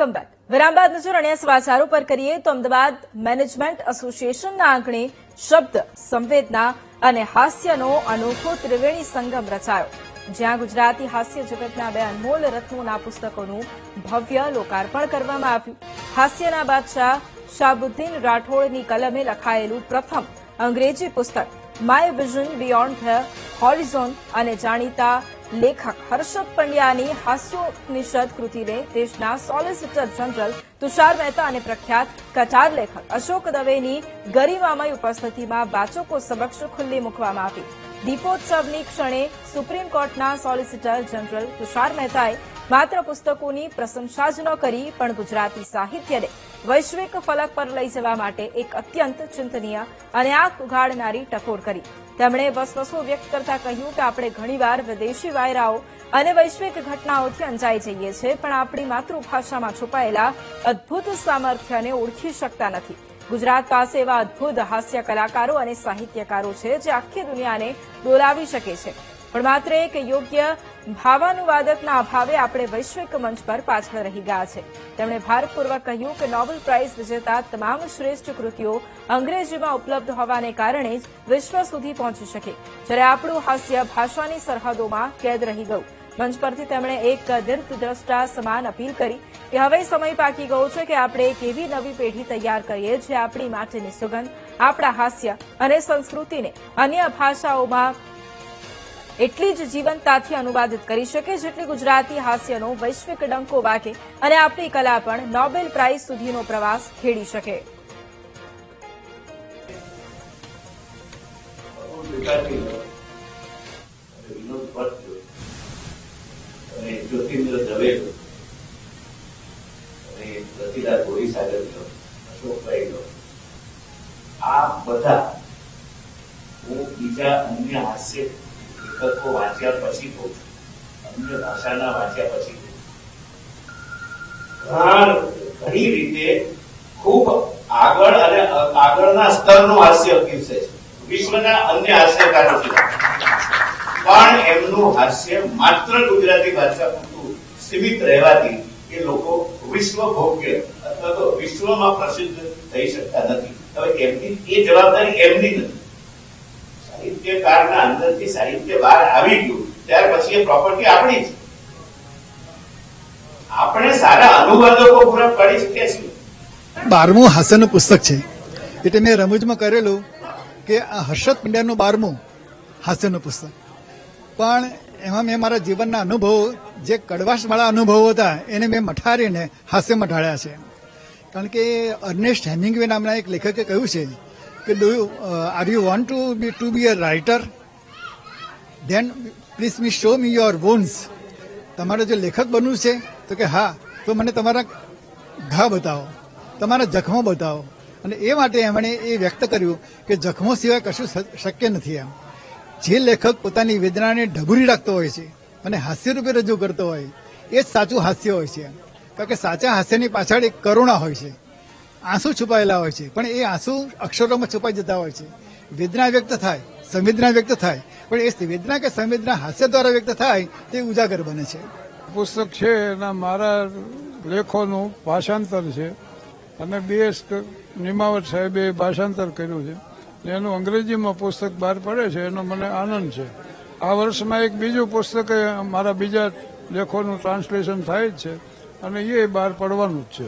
Welcome back. વિરામ બાદ નજર અન્ય સમાચારો પર કરીએ તો અમદાવાદ મેનેજમેન્ટ એસોસિએશનના આંગણે શબ્દ, સંવેદના અને હાસ્યનો અનોખો ત્રિવેણી સંગમ રચાયો, જ્યાં ગુજરાતી હાસ્ય જગતના બે અનમોલ રત્નોના પુસ્તકોનું ભવ્ય લોકાર્પણ કરવામાં આવ્યું। હાસ્યના બાદશાહ શાહબુદ્દીન રાઠોડની કલમે લખાયેલું પ્રથમ અંગ્રેજી પુસ્તક my vision beyond the horizon અને જાણીતા લેખક હર્ષદ પંડ્યાની હાસ્યોપનિષદ કૃતિને દેશના સોલિસિટર જનરલ તુષાર મહેતા અને પ્રખ્યાત કટાર લેખક અશોક દવેની ગરિમામય ઉપસ્થિતિમાં વાચકો સમક્ષ ખુલ્લી મૂકવામાં આવી। દીપોત્સવની ક્ષણે સુપ્રીમ કોર્ટના સોલિસિટર જનરલ તુષાર મહેતાએ માત્ર પુસ્તકોની પ્રશંસા જ ન કરી, પણ ગુજરાતી સાહિત્યને વૈશ્વિક ફલક પર લઈ જવા માટે એક અત્યંત ચિંતનીય અને આંખ ઉઘાડનારી ટકોર કરી। તેમણે વસવસો વ્યક્ત કરતા કહ્યું કે આપણે ઘણીવાર વિદેશી વાયરાઓ અને વૈશ્વિક ઘટનાઓથી અંજાઈ જઈએ છીએ, પણ આપણી માતૃભાષામાં છુપાયેલા અદભુત સામર્થ્યને ઓળખી શકતા નથી। ગુજરાત પાસે એવા અદભુત હાસ્ય કલાકારો અને સાહિત્યકારો છે જે આખી દુનિયાને ડોલાવી શકે છે, પણ માત્ર એક યોગ્ય ભાવાનુવાદકના અભાવે આપણે વૈશ્વિક મંચ પર પાછળ રહી ગયા છે। તેમણે ભારપૂર્વક કહ્યું કે નોબેલ પ્રાઇઝ વિજેતા તમામ શ્રેષ્ઠ કૃતિઓ અંગ્રેજીમાં ઉપલબ્ધ હોવાને કારણે જ વિશ્વ સુધી પહોંચી શકે, જ્યારે આપણું હાસ્ય ભાષાની સરહદોમાં કેદ રહી ગયું। મંચ પરથી તેમણે એક દીર્ઘદ્રષ્ટા સમાન અપીલ કરી કે હવે સમય પાકી ગયો છે કે આપણે એક એવી નવી પેઢી તૈયાર કરીએ જે આપણી માટેની સુગંધ, આપણા હાસ્ય અને સંસ્કૃતિને અન્ય ભાષાઓમાં એટલી જ જીવંતતાથી અનુવાદિત કરી શકે જેટલી ગુજરાતી હાસ્યનો વૈશ્વિક ડંકો વાગે અને આપણી કલા પણ નોબેલ પ્રાઇઝ સુધીનો પ્રવાસ ખેડી શકે। આ બધા હું બીજા અન્ય હાસ્ય લેખકો વાંચ્યા પછી કહું છું, અન્ય ભાષાના વાંચ્યા પછી ઘણી રીતે ખૂબ આગળ અને આગળના સ્તરનું હાસ્ય પીરસે છે વિશ્વના અન્ય હાસ્યકારોથી, પણ એમનું હાસ્ય માત્ર ગુજરાતી ભાષા પૂરતું સીમિત રહેવાથી એ લોકો વિશ્વ ભોગ્ય અથવા તો વિશ્વમાં પ્રસિદ્ધ થઈ શકતા નથી। હવે એમની એ જવાબદારી એમની નથી, સાહિત્યકારના અંદરથી સાહિત્ય બહાર આવી ગયું ત્યાર પછી એ પ્રોપર્ટી આપણી છે, આપણે સારા અનુવાદકો પૂરા પાડી શકીએ છીએ। 12મું હાસ્યનું પુસ્તક છે એટલે મેં રમૂજમાં કરેલું કે આ હર્ષદ પંડ્યાનું 12મું હાસ્યનું પુસ્તક, પણ એમાં મેં મારા જીવનના અનુભવો, જે કડવાશવાળા અનુભવો હતા એને મેં મઠારીને હાસ્યમાં ઢાળ્યા છે। કારણ કે અર્નેસ્ટ હેમિંગવે નામના એક લેખકે કહ્યું છે કે are you want to be a writer, then please me show me your wounds. તમારે જો લેખક બનવું છે તો કે હા, તો મને તમારા ઘા બતાવો, તમારા જખમો બતાવો। અને એ માટે એમણે એ વ્યક્ત કર્યું કે જખમો સિવાય કશું શક્ય નથી। એમ જે લેખક પોતાની વેદનાને ઢબૂરી રાખતો હોય છે અને હાસ્ય રૂપે રજૂ કરતો હોય એ જ સાચું હાસ્ય હોય છે। કારણ કે સાચા હાસ્યની પાછળ એક કરુણા હોય છે, આંસુ છુપાયેલા હોય છે, પણ એ આંસુ અક્ષરોમાં છુપાઈ જતા હોય છે। વેદના વ્યક્ત થાય, સંવેદના વ્યક્ત થાય, પણ એ વેદના કે સંવેદના હાસ્ય દ્વારા વ્યક્ત થાય તે ઉજાગર બને છે। પુસ્તક છે એના મારા લેખોનું ભાષાંતર છે અને BS નિમાવત સાહેબે ભાષાંતર કર્યું છે, એનું અંગ્રેજીમાં પુસ્તક બહાર પડે છે, એનો મને આનંદ છે। આ વર્ષમાં એક બીજું પુસ્તક મારા બીજા લેખોનું ટ્રાન્સલેશન થાય જ છે અને એ બહાર પડવાનું જ છે।